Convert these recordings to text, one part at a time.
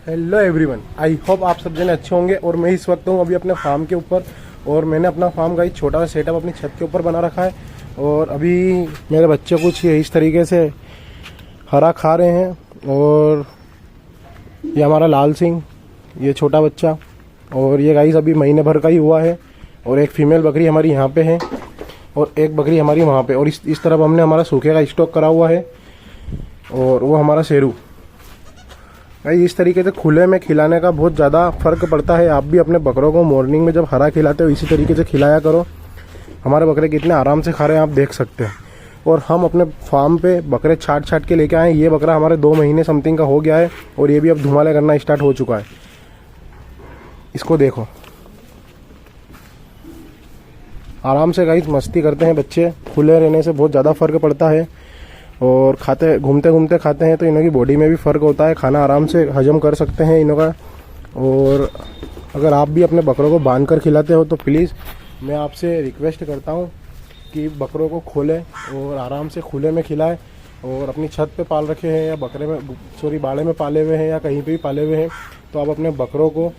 Hello everyone, I hope आप सब जने अच्छे होंगे। और मैं इस वक्त हूँ अभी अपने फार्म के ऊपर और मैंने अपना फार्म का एक छोटा सा सेटअप अपनी छत के ऊपर बना रखा है। और अभी मेरे बच्चे कुछ इस तरीके से हरा खा रहे हैं। और ये हमारा लाल सिंह, ये छोटा बच्चा, और ये गाइस अभी महीने भर का ही हुआ है। और एक फीमेल बकरी हमारी यहाँ पे है और एक बकरी हमारी वहाँ पे। और इस तरफ हमने हमारा सूखे का स्टॉक करा हुआ है और वो हमारा शेरू। भाई इस तरीके से खुले में खिलाने का बहुत ज़्यादा फ़र्क पड़ता है। आप भी अपने बकरों को मॉर्निंग में जब हरा खिलाते हो इसी तरीके से खिलाया करो। हमारे बकरे कितने आराम से खा रहे हैं आप देख सकते हैं। और हम अपने फार्म पे बकरे छाट के लेके आए। ये बकरा हमारे 2 महीने समथिंग का हो गया है और ये भी अब धुमाले करना स्टार्ट हो चुका है। इसको देखो, आराम से गाइस मस्ती करते हैं बच्चे। खुले रहने से बहुत ज़्यादा फ़र्क पड़ता है। और खाते घूमते घूमते खाते हैं तो इनों की बॉडी में भी फ़र्क होता है। खाना आराम से हजम कर सकते हैं इनों का। और अगर आप भी अपने बकरों को बांध कर खिलाते हो तो प्लीज़ मैं आपसे रिक्वेस्ट करता हूं कि बकरों को खोलें और आराम से खुले में खिलाएं। और अपनी छत पे पाल रखे हैं या बाड़े में पाले हुए हैं या कहीं पे भी पाले हुए हैं तो आप अपने बकरों को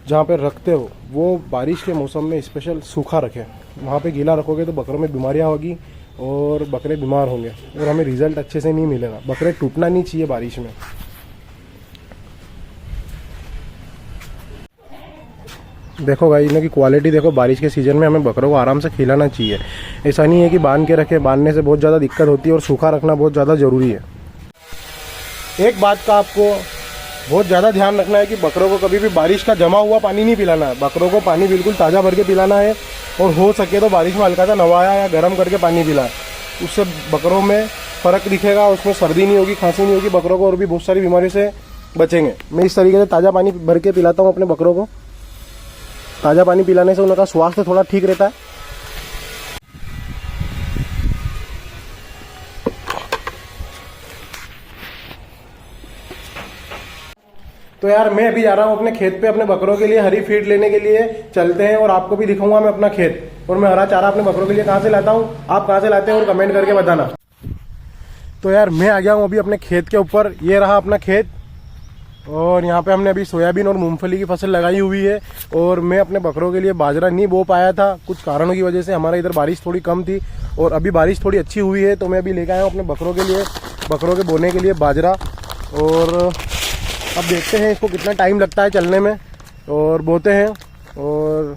जहाँ पे रखते हो वो बारिश के मौसम में स्पेशल सूखा रखें। वहाँ पे गीला रखोगे तो बकरों में बीमारियाँ होगी और बकरे बीमार होंगे और हमें रिजल्ट अच्छे से नहीं मिलेगा। बकरे टूटना नहीं चाहिए बारिश में। देखो भाई इनकी क्वालिटी देखो। बारिश के सीज़न में हमें बकरों को आराम से खिलाना चाहिए। ऐसा नहीं है कि बांध के रखें, बांधने से बहुत ज़्यादा दिक्कत होती है और सूखा रखना बहुत ज़्यादा ज़रूरी है। एक बात का आपको बहुत ज़्यादा ध्यान रखना है कि बकरों को कभी भी बारिश का जमा हुआ पानी नहीं पिलाना है। बकरों को पानी बिल्कुल ताज़ा भर के पिलाना है और हो सके तो बारिश में हल्का सा नवाया या गर्म करके पानी पिलाएं। उससे बकरों में फ़र्क दिखेगा, उसमें सर्दी नहीं होगी, खांसी नहीं होगी बकरों को, और भी बहुत सारी बीमारियों से बचेंगे। मैं इस तरीके से ताज़ा पानी भर के पिलाता हूँ अपने बकरों को। ताज़ा पानी पिलाने से उनका स्वास्थ्य थोड़ा ठीक रहता है। तो यार मैं अभी जा रहा हूँ अपने खेत पे अपने बकरों के लिए हरी फीड लेने के लिए। चलते हैं और आपको भी दिखाऊंगा मैं अपना खेत और मैं हरा चारा अपने बकरों के लिए कहाँ से लाता हूँ, आप कहाँ से लाते हैं और कमेंट करके बताना। तो यार मैं आ गया हूँ अभी अपने खेत के ऊपर। ये रहा अपना खेत और यहाँ पे हमने अभी सोयाबीन और मूंगफली की फसल लगाई हुई है। और मैं अपने बकरों के लिए बाजरा नहीं बो पाया था, कुछ कारणों की वजह से। हमारे इधर बारिश थोड़ी कम थी और अभी बारिश थोड़ी अच्छी हुई है तो मैं अभी लेकर आया हूँ अपने बकरों के लिए, बकरों के बोने के लिए बाजरा। और अब देखते हैं इसको कितना टाइम लगता है चलने में। और बोते हैं और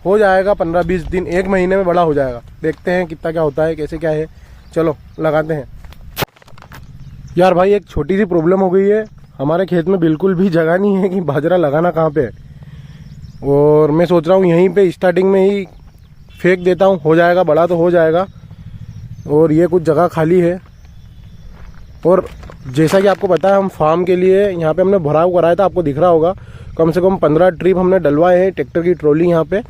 हो जाएगा 15-20 दिन, 1 महीने में बड़ा हो जाएगा। देखते हैं कितना क्या होता है, कैसे क्या है। चलो लगाते हैं। यार भाई एक छोटी सी प्रॉब्लम हो गई है। हमारे खेत में बिल्कुल भी जगह नहीं है कि बाजरा लगाना कहाँ पे है। और मैं सोच रहा हूँ यहीं पे स्टार्टिंग में ही फेंक देता हूँ, हो जाएगा, बड़ा तो हो जाएगा। और ये कुछ जगह खाली है। और जैसा कि आपको पता है हम फार्म के लिए यहाँ पे हमने भराव कराया था, आपको दिख रहा होगा। कम से कम 15 ट्रिप हमने डलवाए हैं, ट्रैक्टर की ट्रॉली यहाँ पे।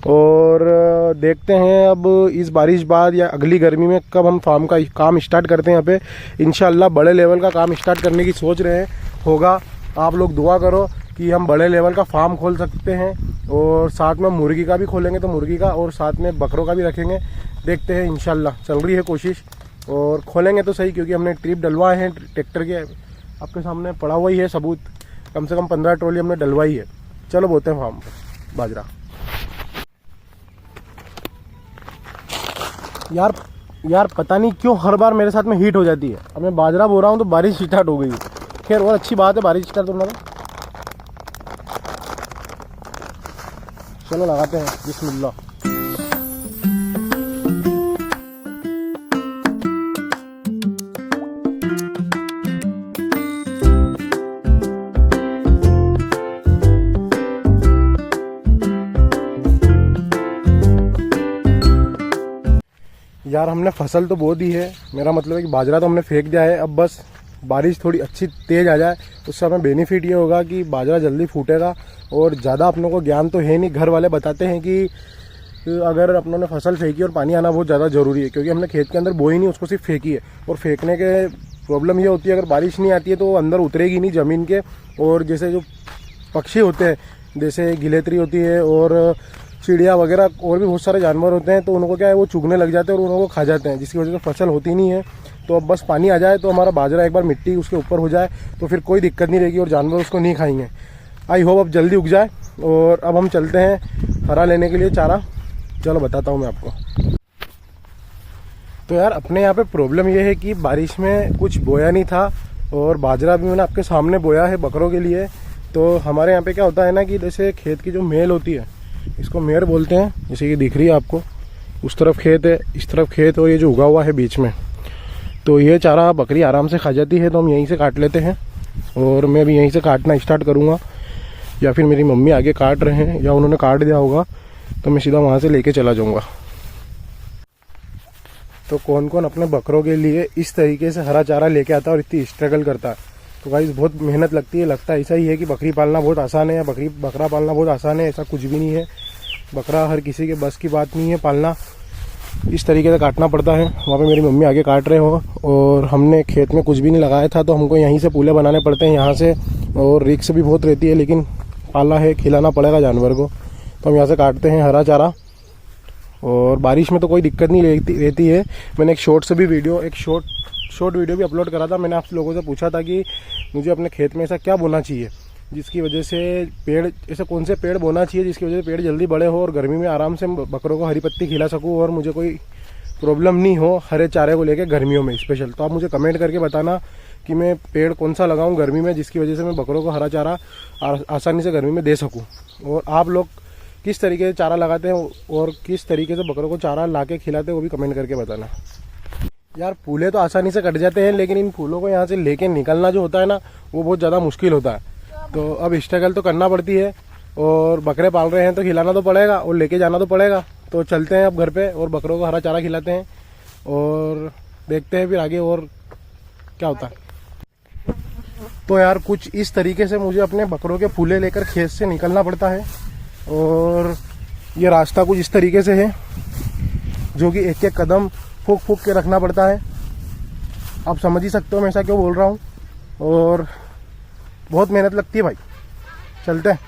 और देखते हैं अब इस बारिश बाद या अगली गर्मी में कब हम फार्म का काम स्टार्ट करते हैं। यहाँ पे इंशाल्लाह बड़े लेवल का काम स्टार्ट करने की सोच रहे हैं। होगा, आप लोग दुआ करो कि हम बड़े लेवल का फार्म खोल सकते हैं। और साथ में मुर्गी का भी खोलेंगे तो मुर्गी का, और साथ में बकरों का भी रखेंगे। देखते हैं, इंशाल्लाह चल रही है कोशिश। और खोलेंगे तो सही, क्योंकि हमने ट्रिप डलवाए हैं ट्रैक्टर के, आपके सामने पड़ा हुआ ही है सबूत। कम से कम 15 ट्रॉली हमने डलवाई है। चलो बोते हैं फार्म पर बाजरा। यार पता नहीं क्यों हर बार मेरे साथ में हीट हो जाती है। अब मैं बाजरा बो रहा हूँ तो बारिश स्टार्ट हो गई। खैर और अच्छी बात है बारिश स्टार्ट होना। चलो लगाते हैं, बिस्मिल्लाह। यार हमने फसल तो बो दी है, मेरा मतलब है कि बाजरा तो हमने फेंक दिया है। अब बस बारिश थोड़ी अच्छी तेज़ आ जाए, उससे हमें बेनिफिट ये होगा कि बाजरा जल्दी फूटेगा। और ज़्यादा अपनों को ज्ञान तो है नहीं, घर वाले बताते हैं कि अगर अपनों ने फसल फेंकी और पानी आना बहुत ज़्यादा ज़रूरी है, क्योंकि हमने खेत के अंदर बोई नहीं, उसको सिर्फ फेंकी है। और फेंकने के प्रॉब्लम ये होती है अगर बारिश नहीं आती है तो वो अंदर उतरेगी नहीं ज़मीन के। और जैसे जो पक्षी होते हैं, जैसे गिलेतरी होती है और चिड़िया वगैरह और भी बहुत सारे जानवर होते हैं, तो उनको क्या है वो चुगने लग जाते हैं और उनको खा जाते हैं, जिसकी वजह से फसल होती नहीं है। तो अब बस पानी आ जाए तो हमारा बाजरा एक बार मिट्टी उसके ऊपर हो जाए तो फिर कोई दिक्कत नहीं रहेगी और जानवर उसको नहीं खाएंगे। आई होप अब जल्दी उग जाए। और अब हम चलते हैं हरा लेने के लिए चारा। चलो बताता हूँ मैं आपको। तो यार अपने यहाँ पे प्रॉब्लम ये है कि बारिश में कुछ बोया नहीं था और बाजरा भी मैंने आपके सामने बोया है बकरों के लिए। तो हमारे यहाँ पे क्या होता है ना कि जैसे खेत की जो मेल होती है, इसको मेड़ बोलते हैं, जैसे कि दिख रही है आपको, उस तरफ खेत है, इस तरफ खेत और ये जो उगा हुआ है बीच में, तो ये चारा बकरी आराम से खा जाती है। तो हम यहीं से काट लेते हैं और मैं भी यहीं से काटना स्टार्ट करूँगा, या फिर मेरी मम्मी आगे काट रहे हैं या उन्होंने काट दिया होगा तो मैं सीधा वहाँ से लेके चला जाऊँगा। तो कौन कौन अपने बकरों के लिए इस तरीके से हरा चारा लेके आता है और इतनी स्ट्रगल करता है। तो गाइस बहुत मेहनत लगती है। लगता ऐसा ही है कि बकरी पालना बहुत आसान है या बकरा पालना बहुत आसान है, ऐसा कुछ भी नहीं है। बकरा हर किसी के बस की बात नहीं है पालना। इस तरीके से काटना पड़ता है। वहाँ पे मेरी मम्मी आगे काट रहे हो और हमने खेत में कुछ भी नहीं लगाया था तो हमको यहीं से पूले बनाने पड़ते हैं यहाँ से, और रिक्स भी बहुत रहती है, लेकिन पाला है, खिलाना पड़ेगा जानवर को। तो हम यहाँ से काटते हैं हरा चारा और बारिश में तो कोई दिक्कत नहीं रहती है। मैंने एक शॉर्ट वीडियो भी अपलोड करा था। मैंने आप लोगों से पूछा था कि मुझे अपने खेत में ऐसा क्या बोना चाहिए जिसकी वजह से पेड़, ऐसे कौन से पेड़ बोना चाहिए जिसकी वजह से पेड़ जल्दी बड़े हो और गर्मी में आराम से बकरों को हरी पत्ती खिला सकूँ और मुझे कोई प्रॉब्लम नहीं हो हरे चारे को लेकर गर्मियों में स्पेशल। तो आप मुझे कमेंट करके बताना कि मैं पेड़ कौन सा लगाऊं गर्मी में जिसकी वजह से मैं बकरों को हरा चारा आसानी से गर्मी में दे सकूं। और आप लोग किस तरीके से चारा लगाते हैं और किस तरीके से बकरों को चारा ला के खिलाते हैं वो भी कमेंट करके बताना। यार फूले तो आसानी से कट जाते हैं, लेकिन इन फूलों को यहाँ से लेके निकलना जो होता है ना वो बहुत ज़्यादा मुश्किल होता है। तो अब स्ट्रगल तो करना पड़ती है और बकरे पाल रहे हैं तो खिलाना तो पड़ेगा और लेके जाना तो पड़ेगा। तो चलते हैं अब घर पे और बकरों को हरा चारा खिलाते हैं और देखते हैं फिर आगे और क्या होता है। तो यार कुछ इस तरीके से मुझे अपने बकरों के फूले लेकर खेत से निकलना पड़ता है और ये रास्ता कुछ इस तरीके से है जो कि एक एक कदम फूक फूक के रखना पड़ता है। आप समझ ही सकते हो मैं ऐसा क्यों बोल रहा हूँ, और बहुत मेहनत लगती है भाई। चलते हैं।